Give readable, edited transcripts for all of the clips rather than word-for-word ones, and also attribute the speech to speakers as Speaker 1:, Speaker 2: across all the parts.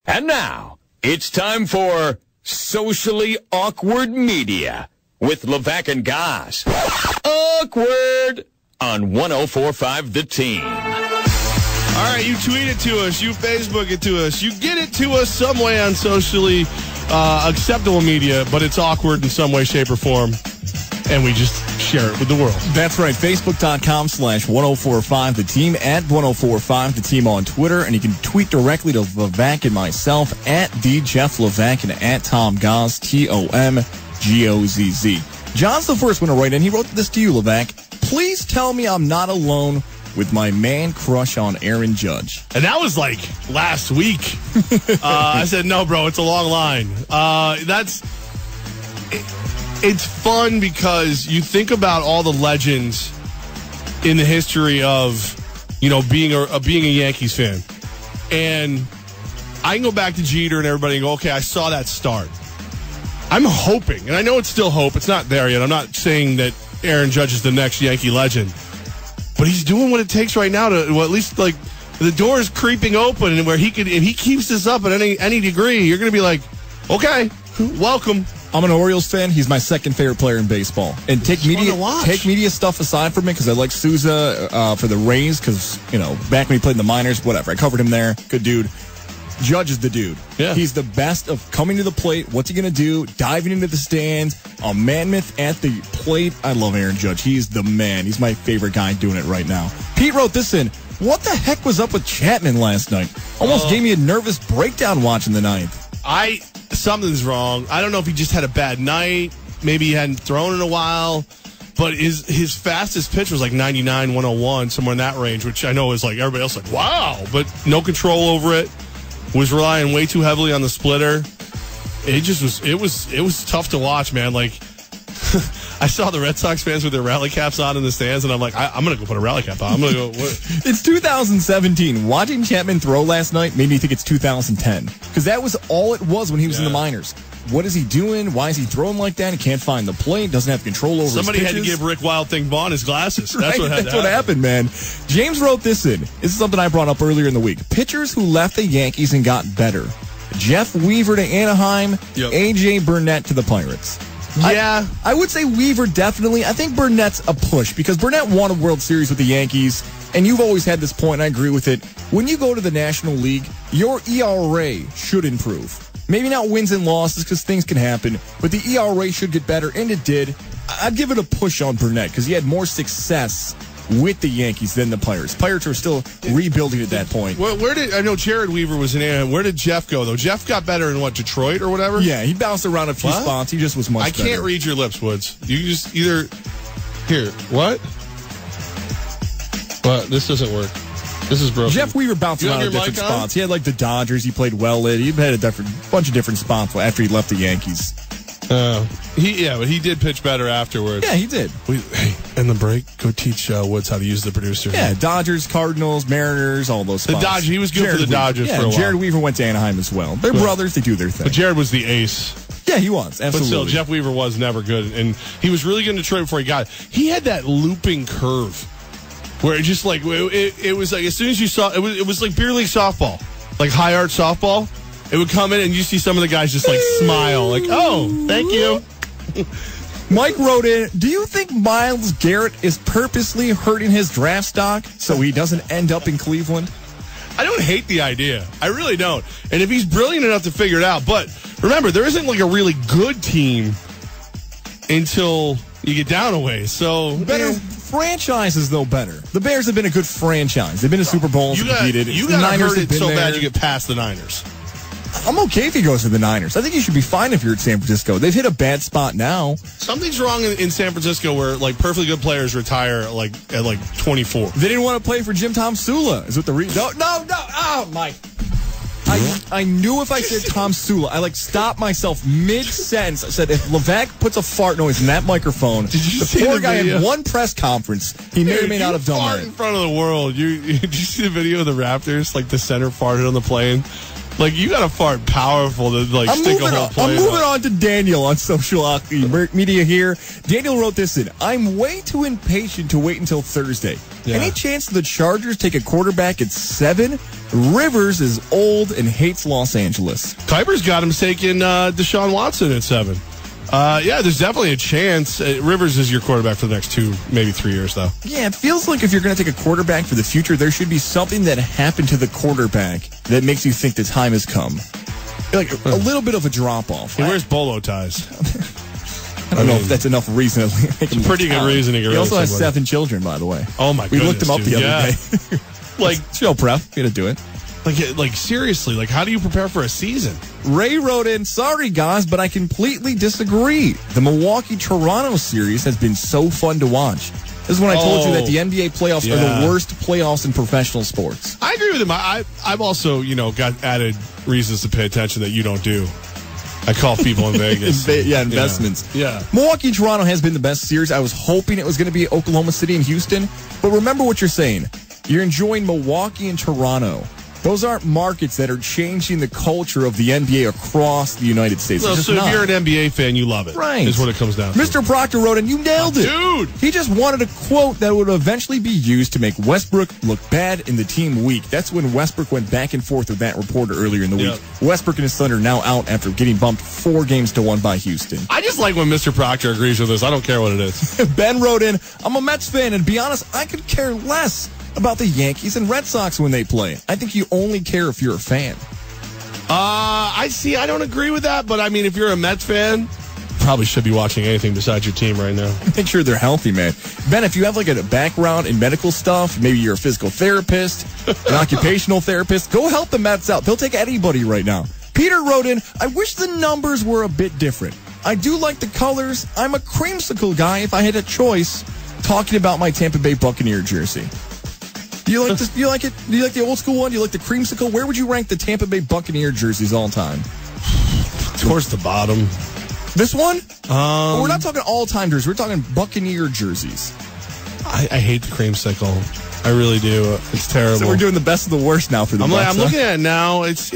Speaker 1: And now, it's time for Socially Awkward Media with Levack and Goss. Awkward on 104.5 The Team.
Speaker 2: All right, you tweet it to us, you Facebook it to us, you get it to us some way on socially acceptable media, but it's awkward in some way, shape, or form, and we just share it with the world.
Speaker 3: That's right, Facebook.com/1045 The Team, at 1045 The Team on Twitter, and you can tweet directly to Levack and myself at the Jeff Levack and at Tom Gozz, TOMGOZZ. John's the first one to write in. He wrote this to you, Levack. Please tell me I'm not alone with my man crush on Aaron Judge.
Speaker 2: And that was like last week. I said, no, bro, it's a long line. It's fun because you think about all the legends in the history of, being a Yankees fan. And I can go back to Jeter and everybody and go, okay, I saw that start. I'm hoping, and I know it's still hope. It's not there yet. I'm not saying that Aaron Judge is the next Yankee legend. But he's doing what it takes right now to, well, at least like the door is creeping open, and where if he keeps this up at any degree, you're going to be like, okay, welcome.
Speaker 3: I'm an Orioles fan. He's my second favorite player in baseball. And take media stuff aside from it because I like Souza for the Rays because, back when he played in the minors, whatever. I covered him there. Good dude. Judge is the dude.
Speaker 2: Yeah.
Speaker 3: He's the best of coming to the plate. What's he going to do? Diving into the stands. A mammoth at the plate. I love Aaron Judge. He's the man. He's my favorite guy doing it right now. Pete wrote this in. What the heck was up with Chapman last night? Almost gave me a nervous breakdown watching the ninth.
Speaker 2: Something's wrong. I don't know if he just had a bad night. Maybe he hadn't thrown in a while. But his fastest pitch was like 99, 101, somewhere in that range, which I know is like everybody else like, wow. But no control over it. Was relying way too heavily on the splitter. It was tough to watch, man. Like, I saw the Red Sox fans with their rally caps on in the stands, and I'm like, I'm going to go put a rally cap on. I'm going to go. What?
Speaker 3: It's 2017. Watching Chapman throw last night made me think it's 2010. Because that was all it was when he was in the minors. What is he doing? Why is he throwing like that? He can't find the plate. Doesn't have control over
Speaker 2: Somebody
Speaker 3: his
Speaker 2: had to
Speaker 3: pitches.
Speaker 2: give Rick Wild Thing Vaughn his glasses. That's
Speaker 3: right?
Speaker 2: what
Speaker 3: happened, man. James wrote this in. This is something I brought up earlier in the week. Pitchers who left the Yankees and got better. Jeff Weaver to Anaheim, A.J. Burnett to the Pirates.
Speaker 2: Yeah.
Speaker 3: I would say Weaver definitely. I think Burnett's a push because Burnett won a World Series with the Yankees, and you've always had this point, and I agree with it. When you go to the National League, your ERA should improve. Maybe not wins and losses because things can happen, but the ERA should get better, and it did. I'd give it a push on Burnett because he had more success with the Yankees than the Pirates. Pirates are still rebuilding at that point.
Speaker 2: I know Jared Weaver was in Anaheim. Where did Jeff go, though? Jeff got better in, Detroit or whatever?
Speaker 3: Yeah, he bounced around a few spots. He just was much better.
Speaker 2: I can't read your lips, Woods. You just either... Here, what? But this doesn't work. This is broken.
Speaker 3: Jeff Weaver bounced around at different spots. He had the Dodgers. He played well at. He had a bunch of different spots after he left the Yankees.
Speaker 2: But he did pitch better afterwards.
Speaker 3: Yeah, he did.
Speaker 2: In the break, go teach Woods how to use the producer.
Speaker 3: Yeah, Dodgers, Cardinals, Mariners, all those spots.
Speaker 2: The Dodgers, he was good for the Dodgers for a while.
Speaker 3: Jared Weaver went to Anaheim as well. They're brothers. They do their thing.
Speaker 2: But Jared was the ace.
Speaker 3: Yeah, he was. Absolutely.
Speaker 2: But still, Jeff Weaver was never good. And he was really good in Detroit before he got it. He had that looping curve where it just it was like as soon as you saw it was like beer league softball, like high art softball. It would come in and you see some of the guys just smile like, oh, thank you.
Speaker 3: Mike wrote in, do you think Myles Garrett is purposely hurting his draft stock so he doesn't end up in Cleveland?
Speaker 2: I don't hate the idea. I really don't. And if he's brilliant enough to figure it out, but remember, there isn't a really good team until you get down a ways. So
Speaker 3: better franchises, though, better. The Bears have been a good franchise. They've been to Super Bowls and competed.
Speaker 2: You got to hurt it so bad you get past the Niners.
Speaker 3: I'm okay if he goes to the Niners. I think he should be fine if you're at San Francisco. They've hit a bad spot now. Something's
Speaker 2: wrong in San Francisco where perfectly good players retire at 24.
Speaker 3: They didn't want to play for Jim Tom Sula. Is what the reason? No. Oh my! I knew if I said Tom Sula, I stopped myself mid-sentence. I said if Levack puts a fart noise in that microphone, the poor guy had one press conference. He may or may not have done that.
Speaker 2: In front of the world. Did you see the video of the Raptors? The center farted on the plane. You got to fart powerful to stick a whole play.
Speaker 3: I'm moving on to Daniel on social media here. Daniel wrote this in. I'm way too impatient to wait until Thursday.
Speaker 2: Yeah.
Speaker 3: Any chance the Chargers take a quarterback at 7? Rivers is old and hates Los Angeles.
Speaker 2: Kuiper's got him taking Deshaun Watson at 7. Yeah, there's definitely a chance. Rivers is your quarterback for the next 2, maybe 3 years, though.
Speaker 3: Yeah, it feels like if you're going to take a quarterback for the future, there should be something that happened to the quarterback that makes you think the time has come. Like a little bit of a drop-off.
Speaker 2: He wears bolo ties.
Speaker 3: I don't know if that's enough reason to make him
Speaker 2: pretty good reason to get rid
Speaker 3: He
Speaker 2: of
Speaker 3: also has
Speaker 2: somebody.
Speaker 3: 7 children, by the way.
Speaker 2: Oh, my
Speaker 3: We
Speaker 2: goodness,
Speaker 3: looked him up
Speaker 2: dude.
Speaker 3: the other day.
Speaker 2: Like,
Speaker 3: show prep. You got to do it.
Speaker 2: like seriously, like, how do you prepare for a season?
Speaker 3: Ray wrote in, sorry guys, but I completely disagree. The Milwaukee-Toronto series has been so fun to watch. This is when I told you that the NBA playoffs are the worst playoffs in professional sports.
Speaker 2: I agree with him. I've also, got added reasons to pay attention that you don't do. I call people in Vegas.
Speaker 3: Investments.
Speaker 2: Yeah.
Speaker 3: Milwaukee and Toronto has been the best series. I was hoping it was going to be Oklahoma City and Houston. But remember what you're saying. You're enjoying Milwaukee and Toronto. Those aren't markets that are changing the culture of the NBA across the United States.
Speaker 2: Well, so if you're an NBA fan, you love it.
Speaker 3: Right.
Speaker 2: Is what it comes down to.
Speaker 3: Mr. Proctor wrote in, you nailed it.
Speaker 2: Dude.
Speaker 3: He just wanted a quote that would eventually be used to make Westbrook look bad and the team weak. That's when Westbrook went back and forth with that reporter earlier in the week. Westbrook and his son are now out after getting bumped 4-1 by Houston.
Speaker 2: I just like when Mr. Proctor agrees with us. I don't care what it is.
Speaker 3: Ben wrote in, I'm a Mets fan, and to be honest, I could care less about the Yankees and Red Sox when they play. I think you only care if you're a fan.
Speaker 2: I don't agree with that, but I mean, if you're a Mets fan, probably should be watching anything besides your team right now.
Speaker 3: Make sure they're healthy, man. Ben, if you have like a background in medical stuff, maybe you're a physical therapist, an occupational therapist, go help the Mets out. They'll take anybody right now. Peter wrote in, I wish the numbers were a bit different. I do like the colors. I'm a creamsicle guy if I had a choice. Talking about my Tampa Bay Buccaneer jersey. Do you like this? Do you like it? Do you like the old school one? Do you like the creamsicle? Where would you rank the Tampa Bay Buccaneer jerseys all time?
Speaker 2: Towards the bottom.
Speaker 3: This one? We're not talking all-time jerseys. We're talking Buccaneer jerseys.
Speaker 2: I hate the creamsicle. I really do. It's terrible.
Speaker 3: So we're doing the best of the worst now for the Bucs,
Speaker 2: I'm looking at it now. It's.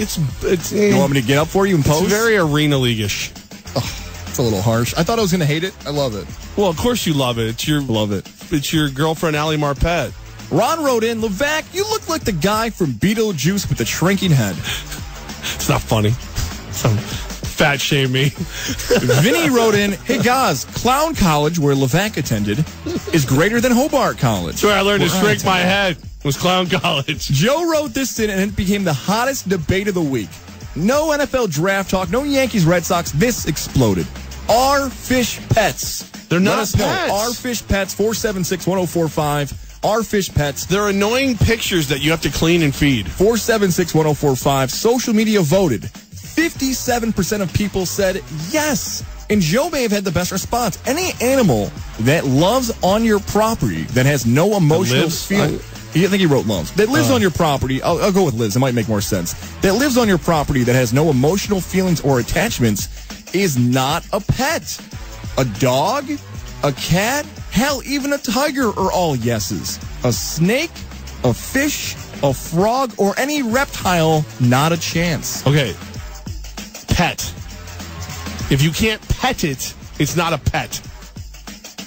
Speaker 3: You want me to get up for you and pose?
Speaker 2: It's very arena league-ish.
Speaker 3: Oh, it's a little harsh. I thought I was going to hate it. I love it.
Speaker 2: Well, of course you love it.
Speaker 3: Love it.
Speaker 2: It's your girlfriend, Allie Marpet.
Speaker 3: Ron wrote in, Levack, you look like the guy from Beetlejuice with the shrinking head.
Speaker 2: It's not funny. Some fat shame me.
Speaker 3: Vinny wrote in, hey guys, Clown College, where Levack attended, is greater than Hobart College.
Speaker 2: That's where I learned to shrink my head. Was Clown College.
Speaker 3: Joe wrote this in, and it became the hottest debate of the week. No NFL draft talk, no Yankees Red Sox. This exploded. Are fish pets?
Speaker 2: They're not
Speaker 3: Let us know.
Speaker 2: pets.
Speaker 3: Are fish pets? 476-1045. Are fish pets?
Speaker 2: They're annoying pictures that you have to clean and feed.
Speaker 3: 476-1045. Social media voted. 57% of people said yes. And Joe may have had the best response. Any animal that loves on your property that has no emotional feeling. I think he wrote loves. That lives on your property. I'll go with lives. It might make more sense. That lives on your property that has no emotional feelings or attachments is not a pet. A dog, a cat, hell, even a tiger are all yeses. A snake, a fish, a frog, or any reptile, not a chance.
Speaker 2: Okay. Pet. If you can't pet it, it's not a pet.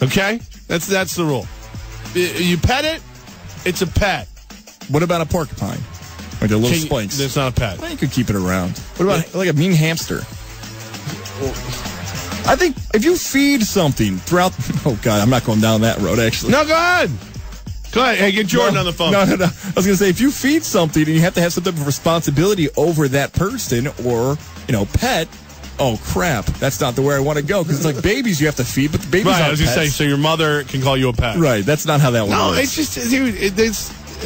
Speaker 2: Okay? That's the rule. You pet it, it's a pet.
Speaker 3: What about a porcupine? Like the little spikes?
Speaker 2: That's not a pet.
Speaker 3: Well, you could keep it around. What about like a mean hamster? I think if you feed something throughout... Oh, God, I'm not going down that road, actually.
Speaker 2: No, go ahead. Go ahead. Hey, get Jordan on the phone.
Speaker 3: No. I was going to say, if you feed something and you have to have some type of responsibility over that person or, pet, oh, crap, that's not the way I want to go. Because it's like babies you have to feed, but the babies aren't
Speaker 2: I was going to say,
Speaker 3: pets.
Speaker 2: so your mother can call you a pet.
Speaker 3: Right, that's not how that works.
Speaker 2: No, it's just, dude,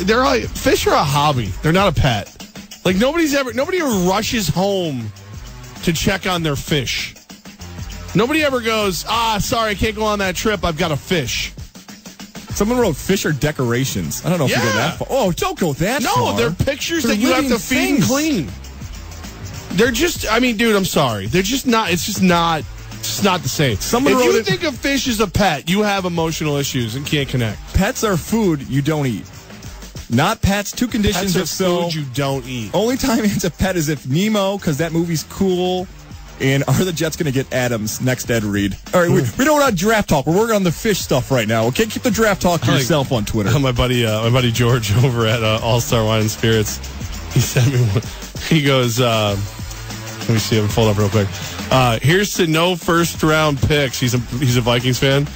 Speaker 2: they're all, fish are a hobby. They're not a pet. Like, nobody ever rushes home to check on their fish. Nobody ever goes, sorry, I can't go on that trip. I've got a fish.
Speaker 3: Someone wrote fish are decorations. I don't know if you go that far. Oh, don't go that far.
Speaker 2: No, they're pictures that you have
Speaker 3: living
Speaker 2: to feed and clean. They're just, dude, I'm sorry. They're just not, it's not the same. If you think of fish as a pet, you have emotional issues and can't connect.
Speaker 3: Pets are food you don't eat. Not pets, 2 conditions
Speaker 2: Pets are food you don't eat.
Speaker 3: Only time it's a pet is if Nemo, because that movie's cool. And are the Jets going to get Adams next Ed Reed? All right, we don't want draft talk. We're working on the fish stuff right now. Okay, keep the draft talk to yourself on Twitter.
Speaker 2: My buddy George over at All Star Wine and Spirits, he sent me one. He goes, let me see if I can pull it up real quick. Here's to no first round picks. He's a Vikings fan.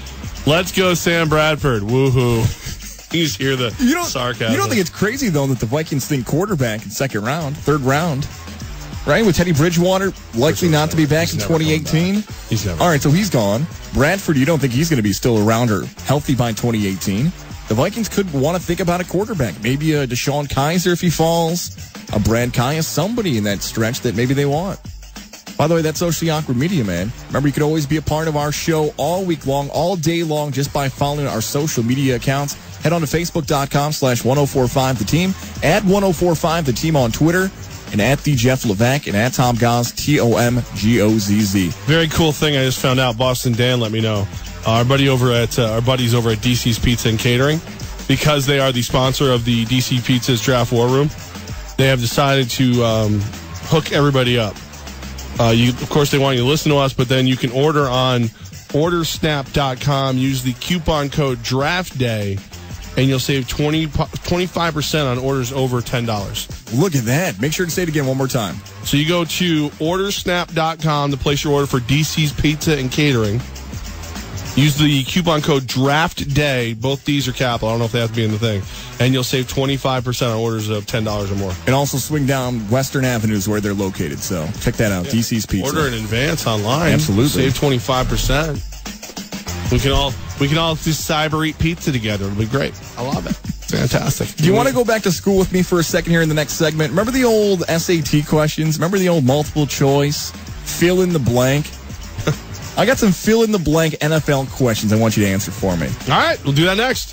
Speaker 2: Let's go Sam Bradford. Woohoo. You just hear the sarcasm.
Speaker 3: You don't think it's crazy, though, that the Vikings think quarterback in second round, third round, right? With Teddy Bridgewater likely not to be back in 2018.
Speaker 2: He's never.
Speaker 3: All right, so he's gone. Bradford, you don't think he's going to be still around or healthy by 2018. The Vikings could want to think about a quarterback. Maybe a Deshaun Kaiser if he falls, a Brad Kaya, somebody in that stretch that maybe they want. By the way, that's Socially Awkward Media, man. Remember, you could always be a part of our show all week long, all day long, just by following our social media accounts. Head on to Facebook.com/1045theteam. Add 1045theteam on Twitter, and at the Jeff Levack, and at Tom Goz, TOMGOZZ.
Speaker 2: Very cool thing I just found out. Boston Dan let me know. Our buddies over at DC's Pizza and Catering, because they are the sponsor of the DC Pizza's Draft War Room, they have decided to hook everybody up. Of course, they want you to listen to us, but then you can order on ordersnap.com. Use the coupon code DRAFTDAY, and you'll save 25% on orders over $10.
Speaker 3: Look at that. Make sure to say it again one more time.
Speaker 2: So you go to ordersnap.com to place your order for DC's Pizza and Catering. Use the coupon code DRAFTDAY. Both D's are capital. I don't know if they have to be in the thing. And you'll save 25% on orders of $10 or more.
Speaker 3: And also swing down Western Avenues where they're located. So check that out. Yeah. DC's Pizza.
Speaker 2: Order in advance online.
Speaker 3: Absolutely.
Speaker 2: Save 25%. We can all do cyber eat pizza together. It'll be great. I love it. Fantastic.
Speaker 3: Do you want to go back to school with me for a second here in the next segment? Remember the old SAT questions? Remember the old multiple choice? Fill in the blank? I got some fill in the blank NFL questions I want you to answer for me.
Speaker 2: All right, we'll do that next.